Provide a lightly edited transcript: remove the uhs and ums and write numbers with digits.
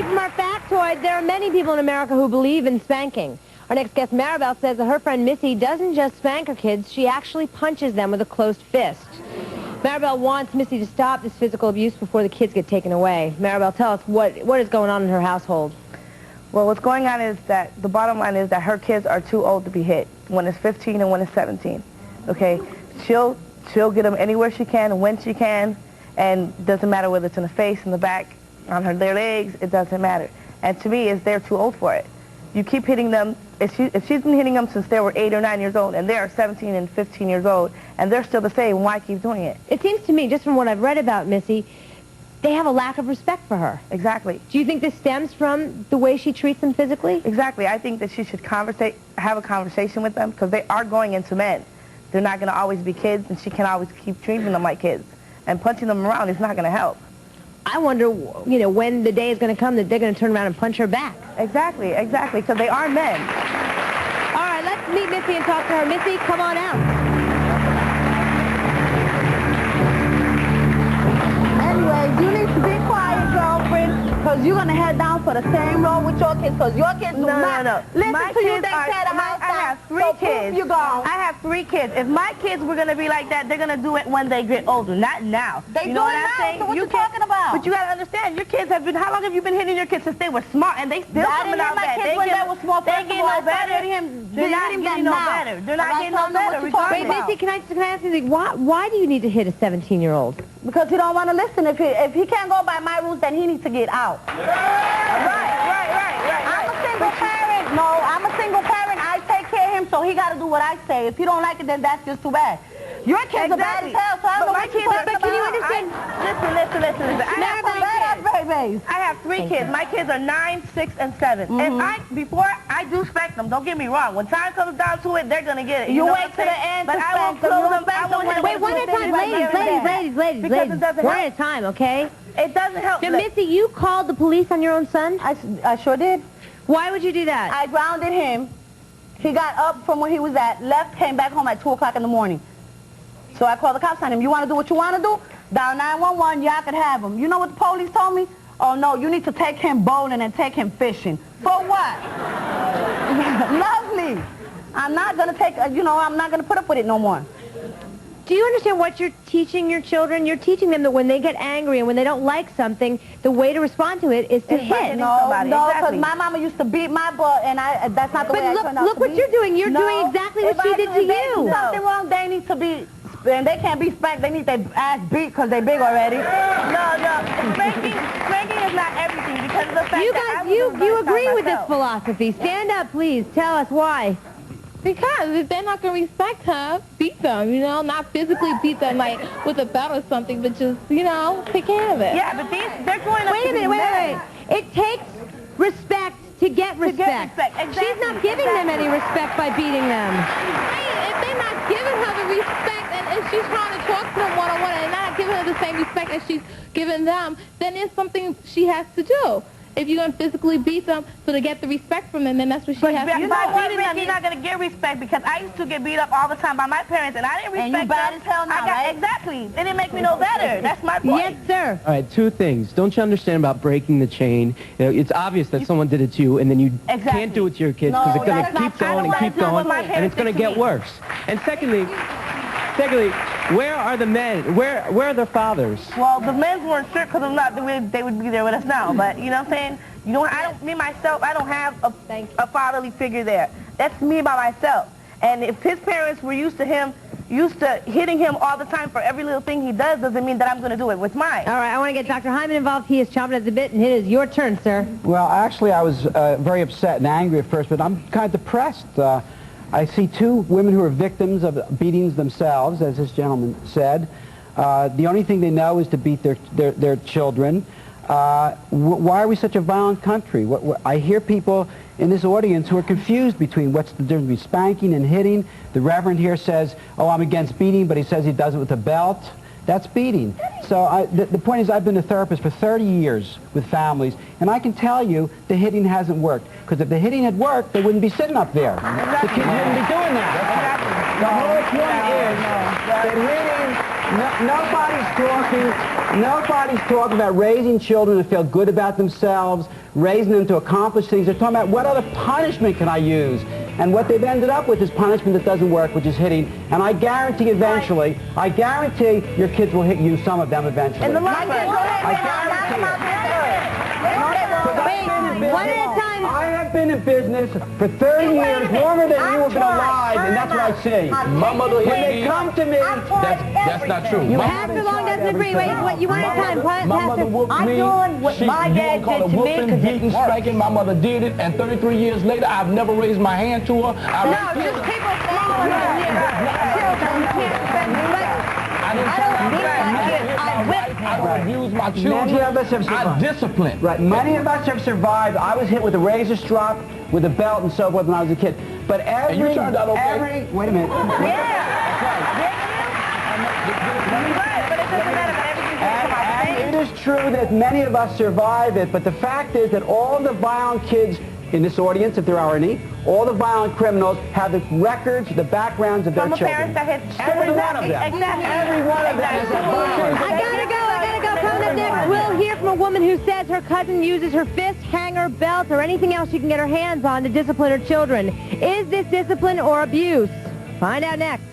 see from our factoid, there are many people in America who believe in spanking. Our next guest, Maribel, says that her friend Missy doesn't just spank her kids, she actually punches them with a closed fist. Maribel wants Missy to stop this physical abuse before the kids get taken away. Maribel, tell us what is going on in her household. Well, what's going on is that the bottom line is that her kids are too old to be hit. One is 15 and one is 17. Okay? She'll get them anywhere she can, when she can, and doesn't matter whether it's in the face, in the back, on their legs, it doesn't matter. And to me, they're too old for it. You keep hitting them. If she's been hitting them since they were 8 or 9 years old, and they are 17 and 15 years old, and they're still the same, why keep doing it? It seems to me, just from what I've read about Missy, they have a lack of respect for her. Exactly. Do you think this stems from the way she treats them physically? Exactly. I think that she should have a conversation with them, because they are growing into men. They're not going to always be kids, and she can't always keep treating them like kids. And punching them around is not going to help. I wonder, you know, when the day is going to come that they're going to turn around and punch her back. Exactly, exactly, because they are men. All right, let's meet Missy and talk to her. Missy, come on out. Anyway, you need to be quiet, girlfriend, because you're going to head down for the same road with your kids, because your kids do not listen my to you. kids They tear the house down. I have 3 kids. You gone. I have 3 kids. If my kids were going to be like that, they're going to do it when they get older, not now. They you know do it what I'm now, saying? so what you talking about? But you got to understand, your kids have been, how long have you been hitting your kids since they were small, and they still coming out bad? They were small. They get no better. They're not getting no better. They're not getting no better. Wait, Missy, can I ask you, why do you need to hit a 17-year-old? Because he don't want to listen. If he can't go by my rules, then he needs to get out. Right. I'm a single parent. No, I'm a single parent. I take care of him, so he got to do what I say. If he don't like it, then that's just too bad. Your kids are bad as hell, so I don't know what you're talking about. But can you understand? Listen. I have 3 kids. My kids are 9, 6, and 7. And before I do spank them, don't get me wrong. When time comes down to it, they're gonna get it. You wait to the end to spank them. Wait, one at a time, ladies. One at a time, okay? It doesn't help. Now, Missy, you called the police on your own son? I sure did. Why would you do that? I grounded him. He got up from where he was at, left, came back home at 2 o'clock in the morning. So I called the cops on him. You want to do what you want to do? Dial 911, y'all could have him. You know what the police told me? Oh, no, you need to take him bowling and take him fishing. For what? Lovely. I'm not going to take, I'm not going to put up with it no more. Do you understand what you're teaching your children? You're teaching them that when they get angry and when they don't like something, the way to respond to it is to hit. No, because my mama used to beat my butt, and that's not the way I turned out to be. Look what you're doing. You're doing exactly what she did to you. If they do something wrong, they need to be, and they can't be spanked. They need their ass beat because they're big already. No. Spanking is not everything because of the fact that you agree with this philosophy. Stand up, please. Tell us why. Because if they're not going to respect her, beat them, not physically beat them like with a belt or something, but just, take care of it. Yeah, but they're going up Wait a minute. It takes respect to get respect. Exactly. She's not giving them any respect by beating them. Right. If they're not giving her the respect, and if she's trying to talk to them one-on-one and not giving her the same respect as she's giving them, then it's something she has to do. If you're going to physically beat them so to get the respect from them, then that's what she has to do. By beating them, you're not going to get respect, because I used to get beat up all the time by my parents, and I didn't respect them. And you bad as hell now, right? Exactly. They didn't make me no better. That's my point. Yes, sir. All right, 2 things. Don't you understand about breaking the chain? It's obvious that someone did it to you, and then you can't do it to your kids because it's going to keep going and keep going, and it's going to get worse. And secondly, where are the men? Where are their fathers? Well, the men weren't sure because I'm not the way they would be there with us now. But you know what I'm saying? I don't have a fatherly figure there. That's me by myself. And if his parents were used to hitting him all the time for every little thing he does, doesn't mean that I'm going to do it with mine. All right, I want to get Dr. Hyman involved. He is chomping at the bit, and it is your turn, sir. Well, actually, I was very upset and angry at first, but I'm kind of depressed. I see 2 women who are victims of beatings themselves, as this gentleman said. The only thing they know is to beat their children. Why are we such a violent country? I hear people in this audience who are confused between what's the difference between spanking and hitting. The reverend here says, oh, I'm against beating, but he says he does it with a belt. That's beating. So the point is, I've been a therapist for 30 years with families, and I can tell you the hitting hasn't worked. Because if the hitting had worked, they wouldn't be sitting up there. The kids wouldn't be doing that. The whole point is that hitting Nobody's talking about raising children to feel good about themselves, raising them to accomplish things. They're talking about what other punishment can I use? And what they've ended up with is punishment that doesn't work, which is hitting. And I guarantee eventually, I guarantee your kids will hit you, some of them eventually. In the long run. I guarantee it. One at a time. I have been in business for 30 years, longer than you have been alive, and that's what I see. My mother When hit they me. come to me, That's not true. You have to long doesn't agree. Wait, what, you one at a time. My mother whooped I'm me. doing what my dad call did it to me whooping, 'cause it beating, works. spanking. My mother did it, and 33 years later, I've never raised my hand to her. No, just people following children. You can't spend I don't abuse my children. Many of us have I survived. discipline. Right, many of us have survived. I was hit with a razor strop, with a belt and so forth when I was a kid. But you turned out okay. wait a minute. And it is true that many of us survive it, but the fact is that all the violent kids in this audience, if there are any, all the violent criminals have the records, the backgrounds of their children. Every one of them. Every one of them. I gotta go. Coming up next, we'll hear from a woman who says her cousin uses her fist, hanger, belt, or anything else she can get her hands on to discipline her children. Is this discipline or abuse? Find out next.